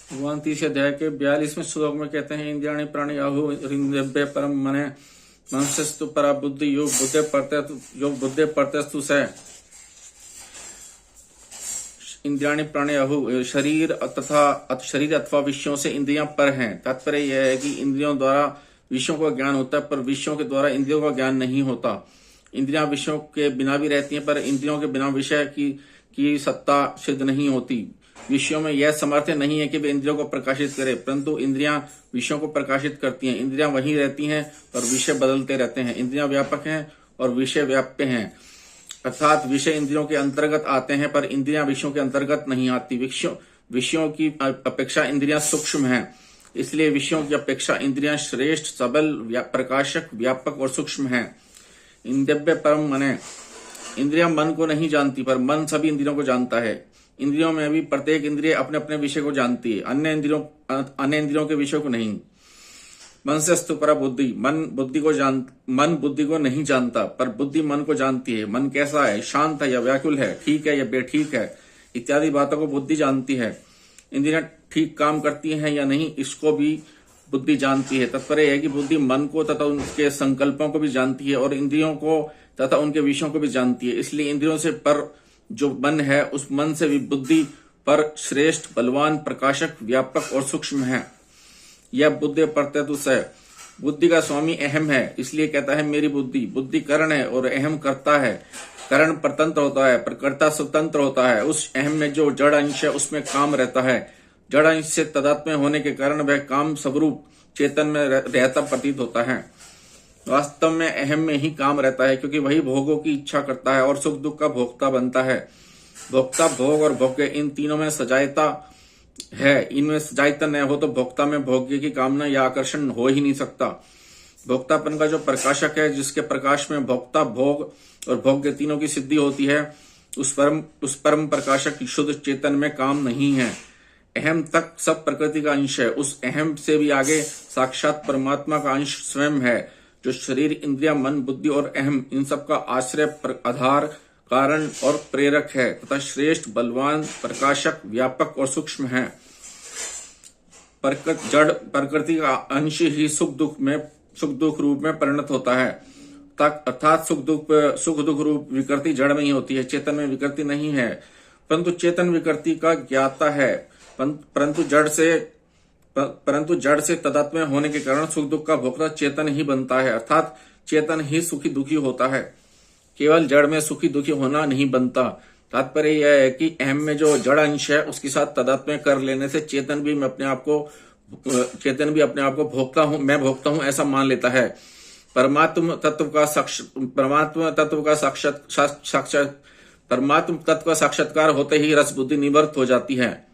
भगवान 30 अध्याय के 42वें श्लोक में कहते हैं, इंद्रियाणि प्राणी आहु हृदय परम मने मनसस्तु परा बुद्धि योग बुद्धि परतस्तु स। इंद्रियाणि प्राणी आहु शरीर अथवा विषयों से इंद्रियां पर हैं। तात्पर्य यह है कि इंद्रियों द्वारा विषयों का ज्ञान होता है, पर विषयों के द्वारा इंद्रियों का ज्ञान नहीं होता। इंद्रियां विषयों के बिना भी रहती हैं, पर इंद्रियों के बिना विषय की सत्ता सिद्ध नहीं होती। विषयों में यह सामर्थ्य नहीं है कि वे इंद्रियों को प्रकाशित करे, परंतु इंद्रियां विषयों को प्रकाशित करती हैं। इंद्रियां वहीं रहती हैं पर विषय बदलते रहते हैं। इंद्रियां व्यापक हैं और विषय व्याप्य हैं, अर्थात विषय इंद्रियों के अंतर्गत आते हैं पर इंद्रियां विषयों के अंतर्गत नहीं आती। विषयों की अपेक्षा इंद्रियां सूक्ष्म हैं, इसलिए विषयों की अपेक्षा इंद्रियां श्रेष्ठ, सबल, प्रकाशक, व्यापक और सूक्ष्म हैं। इंद्रिय परम मने, इंद्रियां मन को नहीं जानती पर मन सभी इंद्रियों को जानता है। इंद्रियों में भी प्रत्येक इंद्रिय अपने अपने विषय को जानती है, अन्य इंद्रियों के विषय को नहीं। मन से स्तु परा बुद्धि, मन बुद्धि को नहीं जानता, पर बुद्धि मन को जानती है। मन कैसा है, शांत है या व्याकुल है, ठीक है या बेठीक है, इत्यादि बातों को बुद्धि जानती है। इंद्रियां ठीक काम करती हैं या नहीं, इसको भी बुद्धि जानती है। तात्पर्य है कि बुद्धि मन को तथा उनके संकल्पों को भी जानती है और इंद्रियों को तथा उनके विषयों को भी जानती है। इसलिए इंद्रियों से पर जो मन है, उस मन से भी बुद्धि पर श्रेष्ठ, बलवान, प्रकाशक, व्यापक और सूक्ष्म है। यह बुद्धि परतस्तु है। बुद्धि का स्वामी अहम है, इसलिए कहता है मेरी बुद्धि। बुद्धि करण है और अहम करता है। करण परतंत्र होता है पर कर्ता स्वतंत्र होता है। उस अहम में जो जड़ अंश है उसमें काम रहता है। जड़ अंश से तादात्म्य होने के कारण वह काम स्वरूप चेतन में रहता प्रतीत होता है। वास्तव में अहम में ही काम रहता है, क्योंकि वही भोगों की इच्छा करता है और सुख दुख का भोक्ता बनता है। भोक्ता, भोग और भोग्य, इन तीनों में सजायता है। इनमें सजायता न हो तो भोक्ता में भोग्य की कामना या आकर्षण हो ही नहीं सकता। भोक्तापन का जो प्रकाशक है, जिसके प्रकाश में भोक्ता, भोग और भोग्य तीनों की सिद्धि होती है, उस परम प्रकाशक की शुद्ध चेतन में काम नहीं है। अहम तक सब प्रकृति का अंश है। उस अहम से भी आगे साक्षात परमात्मा का अंश स्वयं है, जो शरीर, इंद्रिया, मन, बुद्धि और अहम, इन सब का आश्रय, आधार, कारण और प्रेरक है तथा श्रेष्ठ, बलवान, प्रकाशक, व्यापक और सूक्ष्म है। जड़ प्रकृति का अंश ही सुख दुख रूप में परिणत होता है। अर्थात सुख दुख रूप विकृति जड़ में ही होती है, चेतन में विकृति नहीं है। परंतु चेतन विकृति का ज्ञाता है, परंतु जड़ से तादात्म्य होने के कारण सुख दुख का भोक्ता चेतन ही बनता है। अर्थात चेतन ही सुखी दुखी होता है, केवल जड़ में सुखी दुखी होना नहीं बनता। तात्पर्य यह है कि अहम में जो जड़ अंश है उसके साथ तादात्म्य कर लेने से चेतन भी अपने आप को भोक्ता हूं, मैं भोक्ता हूं, ऐसा मान लेता है। परमात्म तत्व का साक्षात्कार होते ही रस बुद्धि निवृत्त हो जाती है।